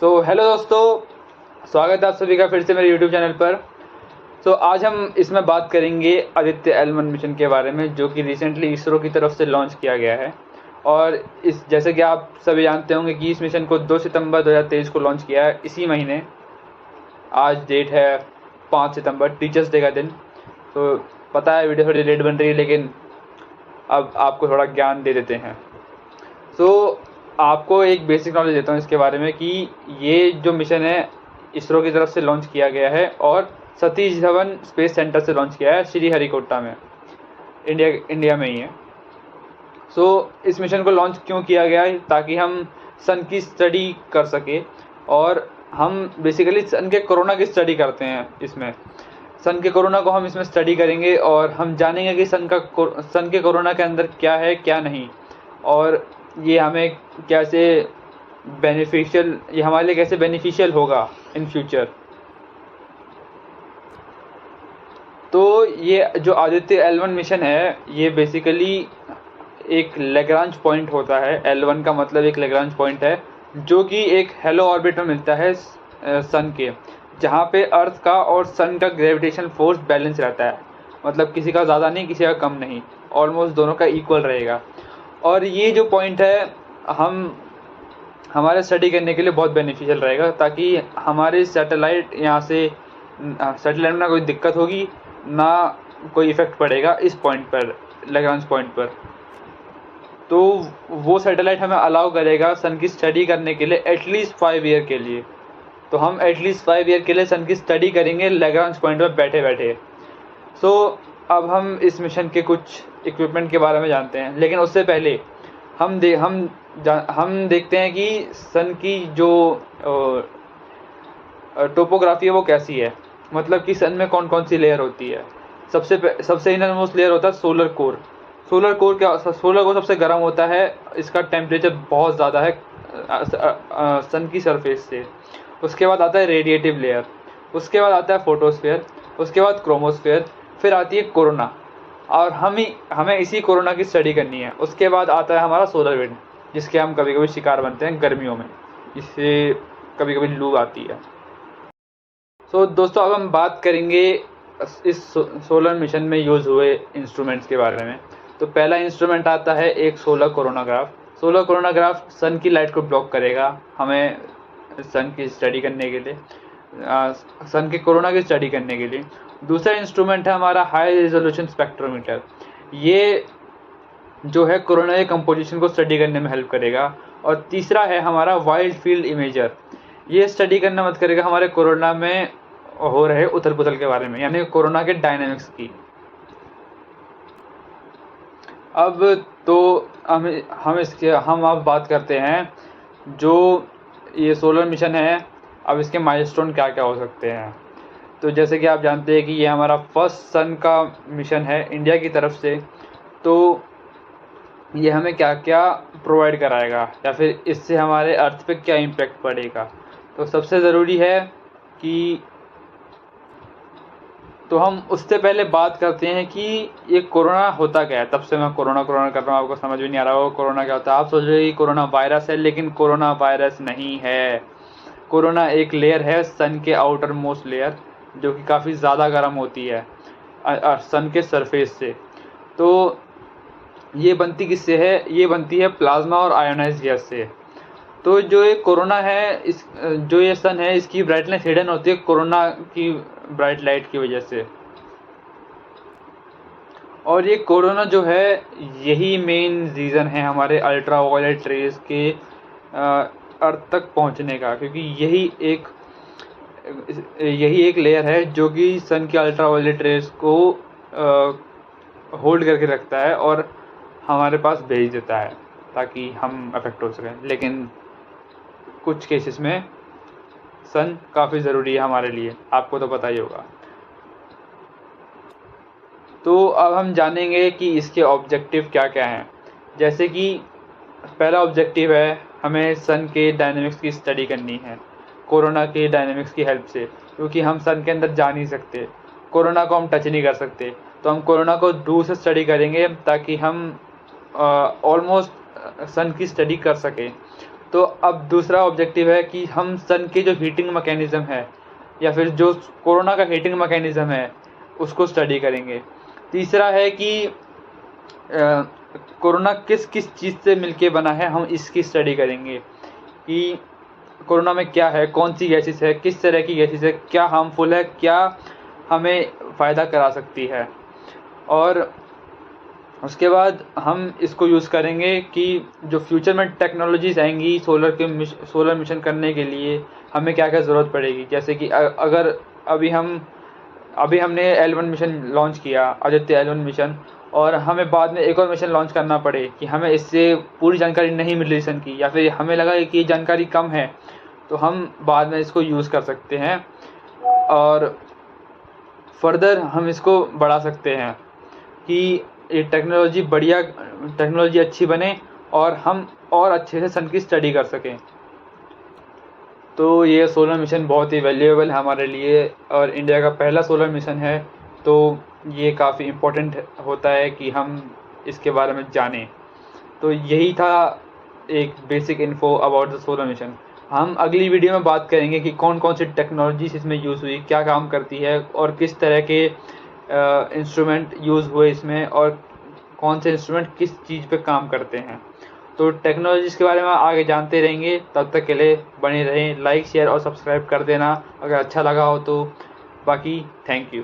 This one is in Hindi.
तो हेलो दोस्तों, स्वागत है आप सभी का फिर से मेरे यूट्यूब चैनल पर। आज हम इसमें बात करेंगे आदित्य L1 मिशन के बारे में, जो कि रिसेंटली इसरो की तरफ से लॉन्च किया गया है। और इस जैसे कि आप सभी जानते होंगे कि इस मिशन को 2 सितंबर 2023 को लॉन्च किया है, इसी महीने। आज डेट है 5 सितंबर, टीचर्स डे का दिन। तो पता है वीडियो थोड़ी लेट बन रही है, लेकिन अब आपको थोड़ा ज्ञान दे देते हैं। आपको एक बेसिक नॉलेज देता हूँ इसके बारे में कि ये जो मिशन है इसरो की तरफ से लॉन्च किया गया है और सतीश धवन स्पेस सेंटर से लॉन्च किया है, श्रीहरिकोटा में, इंडिया में ही है। इस मिशन को लॉन्च क्यों किया गया है? ताकि हम सन की स्टडी कर सके। और हम बेसिकली सन के कोरोना की स्टडी करते हैं इसमें। सन के कोरोना को हम इसमें स्टडी करेंगे और हम जानेंगे कि सन के कोरोना के अंदर क्या है क्या नहीं, और ये हमें कैसे ये हमारे लिए कैसे बेनिफिशियल होगा इन फ्यूचर। तो ये जो आदित्य L1 मिशन है, ये बेसिकली एक लैग्रांज पॉइंट होता है। L1 का मतलब एक लैग्रांज पॉइंट है, जो कि एक हेलो ऑर्बिट में मिलता है सन के, जहाँ पे अर्थ का और सन का ग्रेविटेशन फोर्स बैलेंस रहता है। मतलब किसी का ज़्यादा नहीं, किसी का कम नहीं, ऑलमोस्ट दोनों का इक्वल रहेगा। और ये जो पॉइंट है हमारे स्टडी करने के लिए बहुत बेनिफिशियल रहेगा, ताकि हमारे सैटेलाइट में ना कोई दिक्कत होगी, ना कोई इफ़ेक्ट पड़ेगा इस पॉइंट पर, लैग्रांज पॉइंट पर। तो वो सैटेलाइट हमें अलाउ करेगा सन की स्टडी करने के लिए एटलीस्ट 5 ईयर के लिए। तो हम एटलीस्ट 5 ईयर के लिए सन की स्टडी करेंगे लैग्रांज पॉइंट पर बैठे बैठे। अब हम इस मिशन के कुछ इक्विपमेंट के बारे में जानते हैं, लेकिन उससे पहले हम देखते हैं कि सन की जो टोपोग्राफी है वो कैसी है। मतलब कि सन में कौन कौन सी लेयर होती है। सबसे इनरमोस्ट लेयर होता है सोलर कोर। सोलर कोर सबसे गर्म होता है, इसका टेम्परेचर बहुत ज़्यादा है सन की सरफेस से। उसके बाद आता है रेडिएटिव लेयर, उसके बाद आता है फोटोस्फीयर, उसके बाद क्रोमोस्फीयर, फिर आती है कोरोना, और हमें इसी कोरोना की स्टडी करनी है। उसके बाद आता है हमारा सोलर विंड, जिसके हम कभी कभी शिकार बनते हैं गर्मियों में, जिससे कभी कभी लू आती है। दोस्तों, अब हम बात करेंगे इस सोलर मिशन में यूज़ हुए इंस्ट्रूमेंट्स के बारे में। तो पहला इंस्ट्रूमेंट आता है एक सोलर कोरोनाग्राफ। सोलर कोरोनाग्राफ सन की लाइट को ब्लॉक करेगा हमें सन की स्टडी करने के लिए, सन के कोरोना की स्टडी करने के लिए। दूसरा इंस्ट्रूमेंट है हमारा हाई रेजोल्यूशन स्पेक्ट्रोमीटर। ये जो है कोरोना के कंपोजिशन को स्टडी करने में हेल्प करेगा। और तीसरा है हमारा वाइड फील्ड इमेजर। ये स्टडी करना मदद करेगा हमारे कोरोना में हो रहे उथल पुथल के बारे में, यानी कोरोना के डायनामिक्स की। अब तो हम अब बात करते हैं जो ये सोलर मिशन है, अब इसके माइलस्टोन क्या क्या हो सकते हैं। तो जैसे कि आप जानते हैं कि ये हमारा फर्स्ट सन का मिशन है इंडिया की तरफ से। तो ये हमें क्या क्या प्रोवाइड कराएगा, या फिर इससे हमारे अर्थ पे क्या इम्पैक्ट पड़ेगा। तो सबसे ज़रूरी है कि हम उससे पहले बात करते हैं कि ये कोरोना होता क्या है। तब से मैं कोरोना कर रहा हूँ, आपको समझ भी नहीं आ रहा होगा कोरोना क्या होता है। आप सोच रहे हैं कि कोरोना वायरस है, लेकिन कोरोना वायरस नहीं है। कोरोना एक लेयर है सन के आउटर मोस्ट लेयर, जो कि काफ़ी ज़्यादा गर्म होती है सन के सरफेस से। तो ये बनती किससे है? ये बनती है प्लाज्मा और आयोनाइज गैस से। तो जो ये कोरोना है, जो ये सन है, इसकी ब्राइटनेस हिडन होती है कोरोना की ब्राइट लाइट की वजह से। और ये कोरोना जो है, यही मेन रीज़न है हमारे अल्ट्रा वायलेट रेज के अर्थ तक पहुंचने का, क्योंकि यही एक लेयर है जो कि सन की अल्ट्रा वायलेट रेज को होल्ड करके रखता है और हमारे पास भेज देता है, ताकि हम अफेक्ट हो सकें। लेकिन कुछ केसेस में सन काफ़ी ज़रूरी है हमारे लिए, आपको तो पता ही होगा। तो अब हम जानेंगे कि इसके ऑब्जेक्टिव क्या क्या हैं। जैसे कि पहला ऑब्जेक्टिव है, हमें सन के डायनेमिक्स की स्टडी करनी है कोरोना के डायनेमिक्स की हेल्प से, क्योंकि हम सन के अंदर जा नहीं सकते, कोरोना को हम टच नहीं कर सकते। तो हम कोरोना को दूर से स्टडी करेंगे, ताकि हम ऑलमोस्ट सन की स्टडी कर सकें। तो अब दूसरा ऑब्जेक्टिव है कि हम सन के जो हीटिंग मैकेनिज़्म है या फिर जो कोरोना का हीटिंग मैकेनिज़्म है उसको स्टडी करेंगे। तीसरा है कि कोरोना किस किस चीज़ से मिलके बना है, हम इसकी स्टडी करेंगे कि कोरोना में क्या है, कौन सी गैसेस है, किस तरह की गैसेस है, क्या हार्मफुल है, क्या हमें फ़ायदा करा सकती है। और उसके बाद हम इसको यूज़ करेंगे कि जो फ्यूचर में टेक्नोलॉजीज़ आएंगी सोलर मिशन करने के लिए हमें क्या क्या ज़रूरत पड़ेगी। जैसे कि अगर अभी हमने L1 मिशन लॉन्च किया, आदित्य L1 मिशन, और हमें बाद में एक और मिशन लॉन्च करना पड़े कि हमें इससे पूरी जानकारी नहीं मिल रही सन की, या फिर हमें लगा कि ये जानकारी कम है, तो हम बाद में इसको यूज़ कर सकते हैं और फर्दर हम इसको बढ़ा सकते हैं कि ये टेक्नोलॉजी अच्छी बने और हम और अच्छे से सन की स्टडी कर सकें। तो ये सोलर मिशन बहुत ही वैल्यूएबल है हमारे लिए और इंडिया का पहला सोलर मिशन है, तो ये काफ़ी इम्पोर्टेंट होता है कि हम इसके बारे में जानें। तो यही था एक basic info about the solar mission. हम अगली वीडियो में बात करेंगे कि कौन कौन सी टेक्नोलॉजीज इसमें यूज़ हुई, क्या काम करती है और किस तरह के इंस्ट्रूमेंट यूज़ हुए इसमें, और कौन से इंस्ट्रूमेंट किस चीज़ पे काम करते हैं। तो टेक्नोलॉजीज़ के बारे में आगे जानते रहेंगे। तब तक के लिए बने रहें, लाइक शेयर और सब्सक्राइब कर देना अगर अच्छा लगा हो तो। बाकी थैंक यू।